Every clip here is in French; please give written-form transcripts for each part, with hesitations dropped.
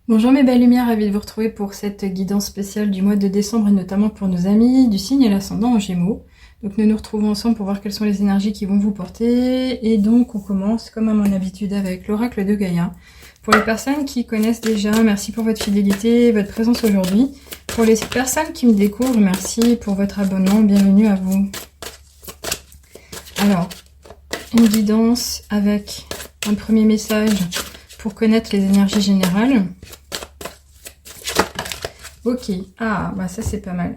Bonjour mes belles lumières, ravie de vous retrouver pour cette guidance spéciale du mois de décembre et notamment pour nos amis du signe et l'ascendant en Gémeaux. Donc nous nous retrouvons ensemble pour voir quelles sont les énergies qui vont vous porter. Et donc on commence comme à mon habitude avec l'oracle de Gaïa. Pour les personnes qui connaissent déjà, merci pour votre fidélité, votre présence aujourd'hui. Pour les personnes qui me découvrent, merci pour votre abonnement, bienvenue à vous. Alors, une guidance avec un premier message pour connaître les énergies générales. Ok, ah, bah ça c'est pas mal.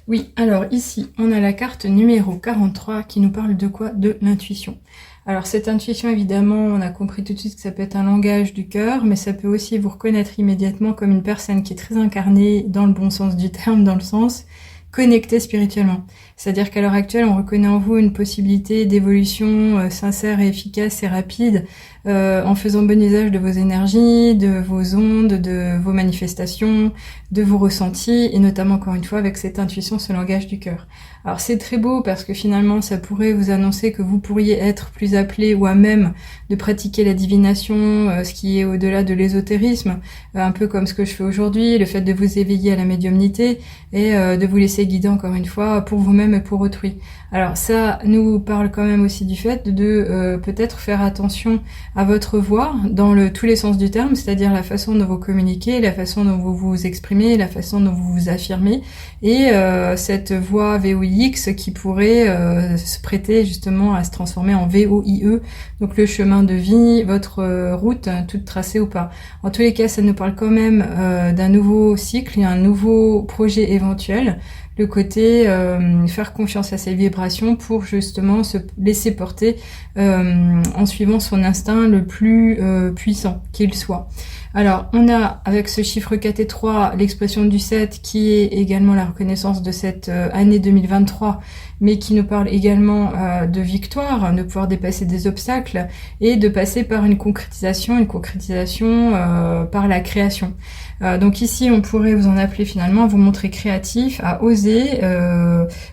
Oui, alors ici, on a la carte numéro 43 qui nous parle de quoi? De l'intuition. Alors cette intuition, évidemment, on a compris tout de suite que ça peut être un langage du cœur, mais ça peut aussi vous reconnaître immédiatement comme une personne qui est très incarnée dans le bon sens du terme, dans le sens connectée spirituellement. C'est-à-dire qu'à l'heure actuelle, on reconnaît en vous une possibilité d'évolution sincère et efficace et rapide en faisant bon usage de vos énergies, de vos ondes, de vos manifestations, de vos ressentis, et notamment, encore une fois, avec cette intuition, ce langage du cœur. Alors c'est très beau parce que finalement, ça pourrait vous annoncer que vous pourriez être plus appelé ou à même de pratiquer la divination, ce qui est au-delà de l'ésotérisme, un peu comme ce que je fais aujourd'hui, le fait de vous éveiller à la médiumnité et de vous laisser guider, encore une fois, pour vous-même et pour autrui. Alors ça nous parle quand même aussi du fait de peut-être faire attention à votre voix dans tous les sens du terme, c'est-à-dire la façon dont vous communiquez, la façon dont vous vous exprimez, la façon dont vous vous affirmez, et cette voix VOIX qui pourrait se prêter justement à se transformer en VOIE, donc le chemin de vie, votre route, toute tracée ou pas. En tous les cas, ça nous parle quand même d'un nouveau cycle et un nouveau projet éventuel, le côté faire confiance à ses vibrations pour justement se laisser porter en suivant son instinct le plus puissant qu'il soit. Alors, on a avec ce chiffre 4 et 3 l'expression du 7 qui est également la reconnaissance de cette année 2023, mais qui nous parle également de victoire, de pouvoir dépasser des obstacles et de passer par une concrétisation par la création. Donc ici, on pourrait vous en appeler finalement à vous montrer créatif, à oser,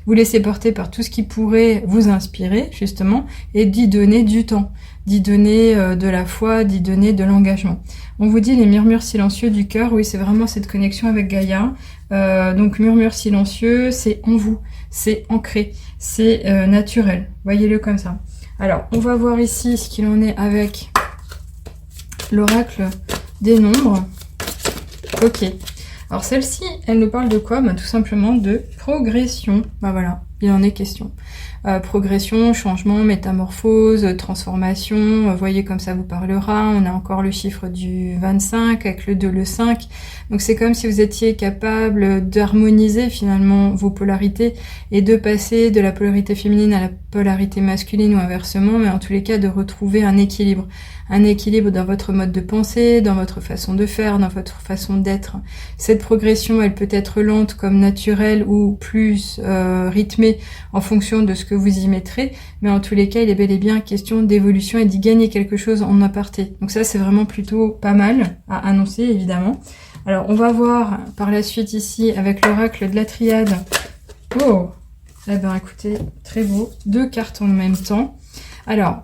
vous laisser porter par tout ce qui pourrait vous inspirer justement et d'y donner du temps, d'y donner de la foi, d'y donner de l'engagement. On vous dit les murmures silencieux du cœur, oui c'est vraiment cette connexion avec Gaïa. Donc murmure silencieux, c'est en vous, c'est ancré, c'est naturel, voyez-le comme ça. Alors on va voir ici ce qu'il en est avec l'oracle des nombres. Ok, alors celle-ci, elle nous parle de quoi? Tout simplement de progression. Voilà, il en est question. Progression, changement, métamorphose, transformation, voyez comme ça vous parlera. On a encore le chiffre du 25 avec le 2, le 5. Donc c'est comme si vous étiez capable d'harmoniser finalement vos polarités et de passer de la polarité féminine à la polarité masculine ou inversement, mais en tous les cas de retrouver un équilibre. Un équilibre dans votre mode de pensée, dans votre façon de faire, dans votre façon d'être. Cette progression, elle peut être lente comme naturelle ou plus rythmée en fonction de ce que vous y mettrez, mais en tous les cas, il est bel et bien question d'évolution et d'y gagner quelque chose en aparté. Donc ça, c'est vraiment plutôt pas mal à annoncer, évidemment. Alors, on va voir par la suite ici, avec l'oracle de la triade. Oh, eh ben écoutez, très beau. 2 cartes en même temps. Alors,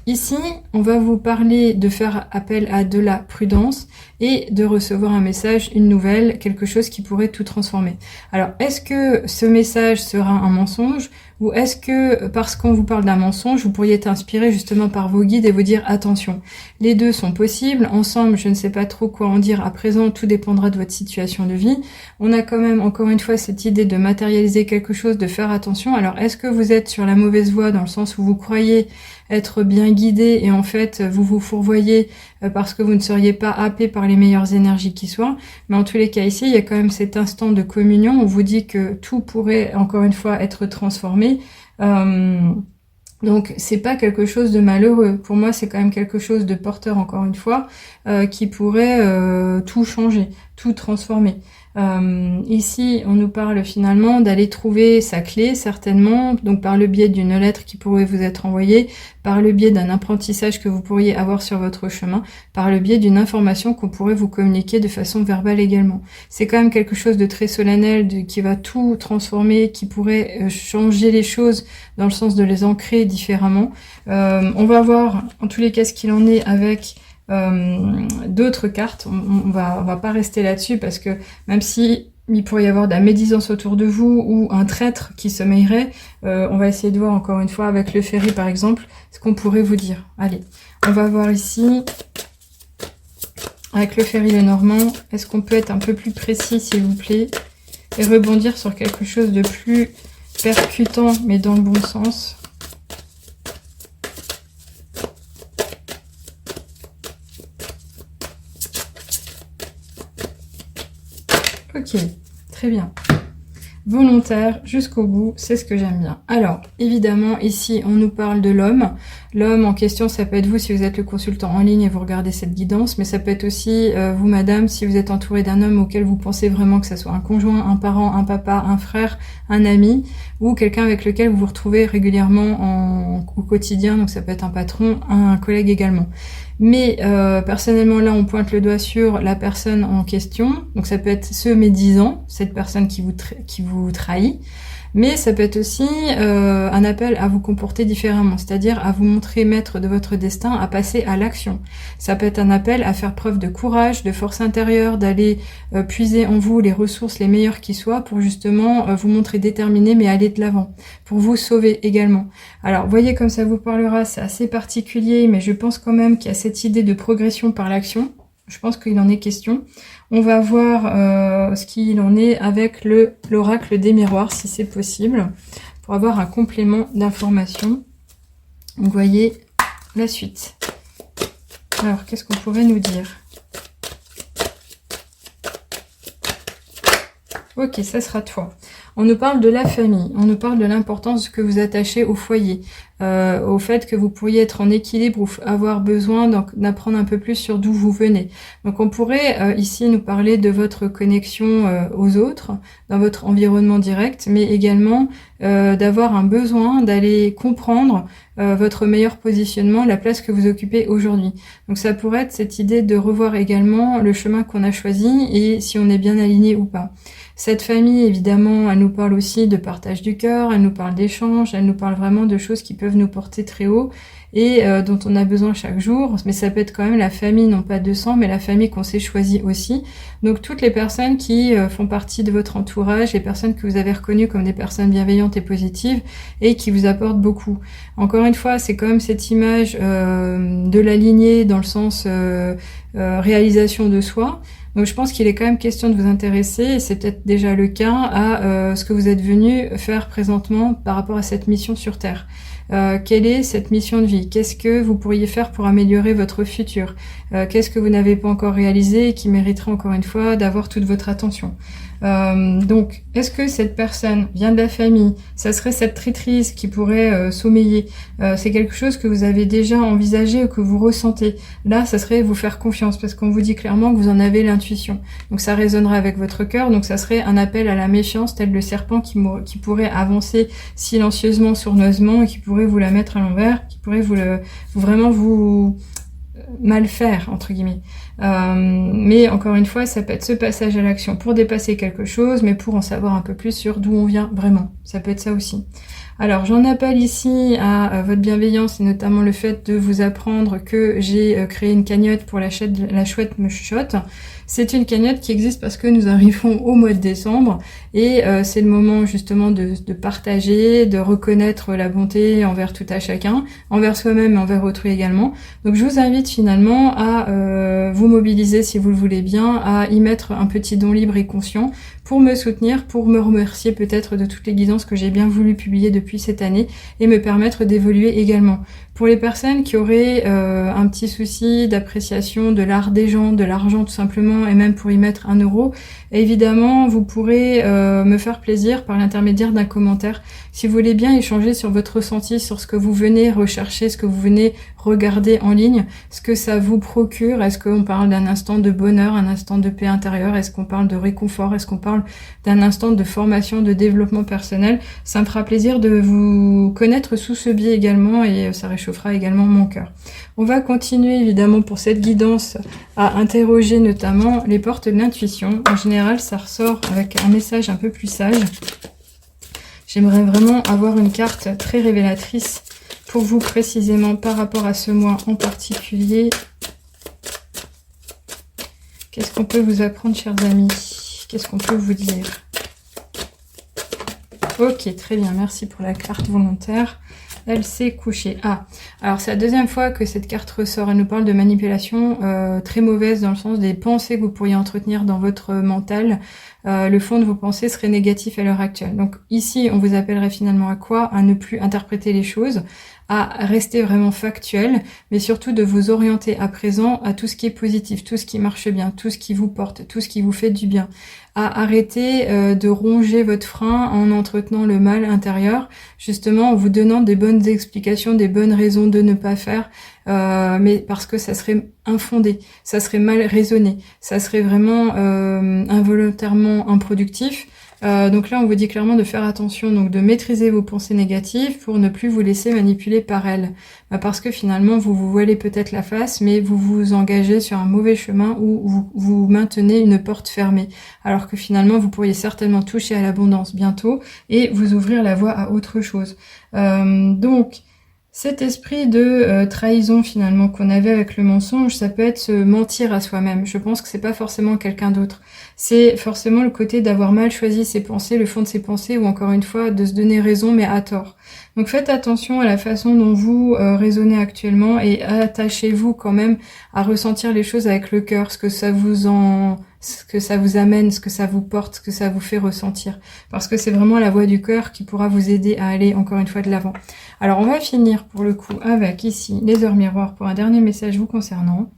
ici, on va vous parler de faire appel à de la prudence et de recevoir un message, une nouvelle, quelque chose qui pourrait tout transformer. Alors, est-ce que ce message sera un mensonge ou est-ce que, parce qu'on vous parle d'un mensonge, vous pourriez être inspiré justement par vos guides et vous dire attention. Les deux sont possibles. Ensemble, je ne sais pas trop quoi en dire à présent, tout dépendra de votre situation de vie. On a quand même, encore une fois, cette idée de matérialiser quelque chose, de faire attention. Alors, est-ce que vous êtes sur la mauvaise voie dans le sens où vous croyez être bien guidé et en fait vous vous fourvoyez parce que vous ne seriez pas happé par les meilleures énergies qui soient, mais en tous les cas ici il y a quand même cet instant de communion, on vous dit que tout pourrait encore une fois être transformé, donc c'est pas quelque chose de malheureux, pour moi c'est quand même quelque chose de porteur encore une fois, qui pourrait tout changer, tout transformer. Ici, on nous parle finalement d'aller trouver sa clé, certainement, donc par le biais d'une lettre qui pourrait vous être envoyée, par le biais d'un apprentissage que vous pourriez avoir sur votre chemin, par le biais d'une information qu'on pourrait vous communiquer de façon verbale également. C'est quand même quelque chose de très solennel, qui va tout transformer, qui pourrait changer les choses dans le sens de les ancrer différemment. On va voir en tous les cas ce qu'il en est avec d'autres cartes. On va pas rester là-dessus parce que même si il pourrait y avoir de la médisance autour de vous ou un traître qui sommeillerait, on va essayer de voir encore une fois avec le ferry par exemple ce qu'on pourrait vous dire. Allez, on va voir ici avec le ferry Lenormand. Est-ce qu'on peut être un peu plus précis s'il vous plaît et rebondir sur quelque chose de plus percutant mais dans le bon sens. Ok, très bien. Volontaire jusqu'au bout, c'est ce que j'aime bien. Alors, évidemment, ici, on nous parle de l'homme. L'homme en question, ça peut être vous si vous êtes le consultant en ligne et vous regardez cette guidance, mais ça peut être aussi vous, madame, si vous êtes entouré d'un homme auquel vous pensez vraiment que ce soit un conjoint, un parent, un papa, un frère, un ami, ou quelqu'un avec lequel vous vous retrouvez régulièrement au quotidien, donc ça peut être un patron, un collègue également. Mais personnellement, là, on pointe le doigt sur la personne en question. Donc ça peut être ce médisant, cette personne qui vous trahit. Mais ça peut être aussi un appel à vous comporter différemment, c'est-à-dire à vous montrer maître de votre destin, à passer à l'action. Ça peut être un appel à faire preuve de courage, de force intérieure, d'aller puiser en vous les ressources les meilleures qui soient pour justement vous montrer déterminé mais aller de l'avant, pour vous sauver également. Alors voyez comme ça vous parlera, c'est assez particulier, mais je pense quand même qu'il y a cette idée de progression par l'action. Je pense qu'il en est question. On va voir ce qu'il en est avec l'oracle des miroirs, si c'est possible, pour avoir un complément d'information. Vous voyez la suite. Alors, qu'est-ce qu'on pourrait nous dire? Ok, ça sera toi. On nous parle de la famille, on nous parle de l'importance que vous attachez au foyer, au fait que vous pourriez être en équilibre ou avoir besoin d'apprendre un peu plus sur d'où vous venez. Donc on pourrait ici nous parler de votre connexion aux autres, dans votre environnement direct, mais également d'avoir un besoin d'aller comprendre votre meilleur positionnement, la place que vous occupez aujourd'hui. Donc ça pourrait être cette idée de revoir également le chemin qu'on a choisi et si on est bien aligné ou pas. Cette famille, évidemment, elle nous parle aussi de partage du cœur, elle nous parle d'échange, elle nous parle vraiment de choses qui peuvent nous porter très haut et dont on a besoin chaque jour. Mais ça peut être quand même la famille, non pas de sang, mais la famille qu'on s'est choisie aussi. Donc toutes les personnes qui font partie de votre entourage, les personnes que vous avez reconnues comme des personnes bienveillantes et positives et qui vous apportent beaucoup. Encore une fois, c'est quand même cette image de la lignée dans le sens réalisation de soi. Donc je pense qu'il est quand même question de vous intéresser, et c'est peut-être déjà le cas, à ce que vous êtes venu faire présentement par rapport à cette mission sur Terre. Quelle est cette mission de vie? Qu'est-ce que vous pourriez faire pour améliorer votre futur? Qu'est-ce que vous n'avez pas encore réalisé et qui mériterait encore une fois d'avoir toute votre attention? Donc, est-ce que cette personne vient de la famille? Ça serait cette traîtrise qui pourrait sommeiller. C'est quelque chose que vous avez déjà envisagé ou que vous ressentez. Là, ça serait vous faire confiance parce qu'on vous dit clairement que vous en avez l'intuition. Donc, ça résonnerait avec votre cœur. Donc, ça serait un appel à la méfiance, tel le serpent qui pourrait avancer silencieusement, sournoisement et qui pourrait vous la mettre à l'envers, qui pourrait vraiment vous mal faire, entre guillemets. Mais encore une fois, ça peut être ce passage à l'action pour dépasser quelque chose, mais pour en savoir un peu plus sur d'où on vient vraiment. Ça peut être ça aussi. Alors, j'en appelle ici à votre bienveillance et notamment le fait de vous apprendre que j'ai créé une cagnotte pour la chouette me chuchote. C'est une cagnotte qui existe parce que nous arrivons au mois de décembre et c'est le moment justement de partager, de reconnaître la bonté envers tout à chacun, envers soi-même et envers autrui également. Donc je vous invite finalement à vous mobiliser si vous le voulez bien, à y mettre un petit don libre et conscient pour me soutenir, pour me remercier peut-être de toutes les guidances que j'ai bien voulu publier depuis cette année et me permettre d'évoluer également. Pour les personnes qui auraient un petit souci d'appréciation de l'art des gens, de l'argent tout simplement, et même pour y mettre 1 euro, évidemment, vous pourrez me faire plaisir par l'intermédiaire d'un commentaire. Si vous voulez bien échanger sur votre ressenti, sur ce que vous venez rechercher, ce que vous venez regarder en ligne, ce que ça vous procure, est-ce qu'on parle d'un instant de bonheur, un instant de paix intérieure, est-ce qu'on parle de réconfort, est-ce qu'on parle d'un instant de formation, de développement personnel, ça me fera plaisir de vous connaître sous ce biais également et ça réchauffera également mon cœur. On va continuer évidemment pour cette guidance à interroger notamment les portes de l'intuition. En général, ça ressort avec un message un peu plus sage. J'aimerais vraiment avoir une carte très révélatrice pour vous précisément par rapport à ce mois en particulier. Qu'est-ce qu'on peut vous apprendre, chers amis? Qu'est-ce qu'on peut vous dire? Ok, très bien, merci pour la carte volontaire. Elle s'est couchée. Ah, alors c'est la deuxième fois que cette carte ressort. Elle nous parle de manipulation très mauvaise dans le sens des pensées que vous pourriez entretenir dans votre mental. Le fond de vos pensées serait négatif à l'heure actuelle. Donc ici, on vous appellerait finalement à quoi? À ne plus interpréter les choses, à rester vraiment factuel, mais surtout de vous orienter à présent à tout ce qui est positif, tout ce qui marche bien, tout ce qui vous porte, tout ce qui vous fait du bien, à arrêter de ronger votre frein en entretenant le mal intérieur, justement en vous donnant des bonnes explications, des bonnes raisons de ne pas faire, mais parce que ça serait infondé, ça serait mal raisonné, ça serait vraiment involontairement improductif. Donc là, on vous dit clairement de faire attention, donc de maîtriser vos pensées négatives pour ne plus vous laisser manipuler par elles. Parce que finalement, vous vous voilez peut-être la face, mais vous vous engagez sur un mauvais chemin où vous maintenez une porte fermée. Alors que finalement, vous pourriez certainement toucher à l'abondance bientôt et vous ouvrir la voie à autre chose. Donc, cet esprit de trahison finalement qu'on avait avec le mensonge, ça peut être se mentir à soi-même. Je pense que c'est pas forcément quelqu'un d'autre. C'est forcément le côté d'avoir mal choisi ses pensées, le fond de ses pensées, ou encore une fois de se donner raison mais à tort. Donc faites attention à la façon dont vous raisonnez actuellement et attachez-vous quand même à ressentir les choses avec le cœur, ce que ça vous amène, ce que ça vous porte, ce que ça vous fait ressentir. Parce que c'est vraiment la voix du cœur qui pourra vous aider à aller encore une fois de l'avant. Alors on va finir pour le coup avec ici les heures miroirs pour un dernier message vous concernant.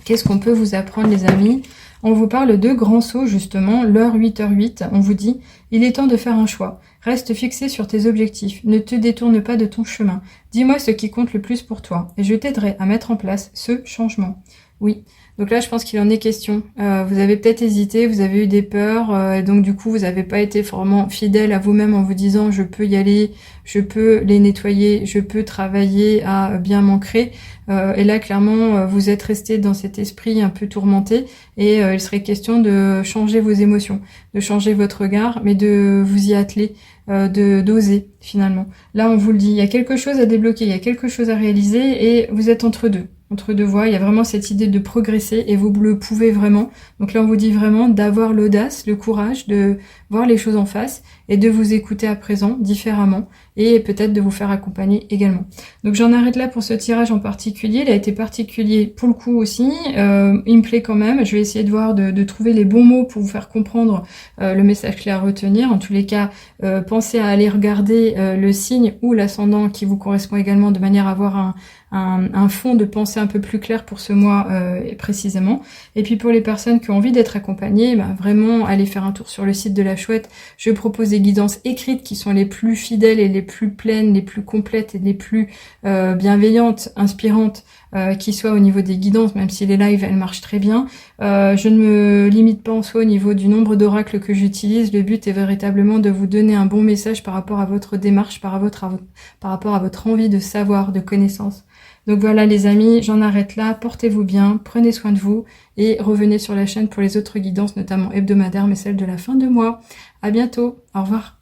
Qu'est-ce qu'on peut vous apprendre les amis? On vous parle de grand saut justement, l'heure 8h08, on vous dit « Il est temps de faire un choix. Reste fixé sur tes objectifs, ne te détourne pas de ton chemin. Dis-moi ce qui compte le plus pour toi et je t'aiderai à mettre en place ce changement. » Oui, donc là je pense qu'il en est question. Vous avez peut-être hésité, vous avez eu des peurs, et donc du coup vous n'avez pas été vraiment fidèle à vous-même en vous disant je peux y aller, je peux les nettoyer, je peux travailler à bien m'ancrer. Et là clairement vous êtes resté dans cet esprit un peu tourmenté et il serait question de changer vos émotions, de changer votre regard, mais de vous y atteler, d'oser finalement. Là on vous le dit, il y a quelque chose à débloquer, il y a quelque chose à réaliser et vous êtes entre deux voies, il y a vraiment cette idée de progresser et vous le pouvez vraiment. Donc là on vous dit vraiment d'avoir l'audace, le courage de voir les choses en face et de vous écouter à présent différemment et peut-être de vous faire accompagner également. Donc j'en arrête là pour ce tirage en particulier, il a été particulier pour le coup aussi, il me plaît quand même, je vais essayer de voir de trouver les bons mots pour vous faire comprendre le message clé à retenir. En tous les cas, pensez à aller regarder le signe ou l'ascendant qui vous correspond également de manière à avoir un fond de pensée un peu plus clair pour ce mois précisément. Et puis pour les personnes qui ont envie d'être accompagnées, vraiment allez faire un tour sur le site de la Chouette. Je propose des guidances écrites qui sont les plus fidèles et les plus pleines, les plus complètes et les plus bienveillantes, inspirantes, qui soient au niveau des guidances, même si les lives elles marchent très bien. Je ne me limite pas en soi au niveau du nombre d'oracles que j'utilise. Le but est véritablement de vous donner un bon message par rapport à votre démarche, par rapport à votre envie de savoir, de connaissance. Donc voilà les amis, j'en arrête là, portez-vous bien, prenez soin de vous et revenez sur la chaîne pour les autres guidances, notamment hebdomadaires, mais celles de la fin de mois. À bientôt, au revoir.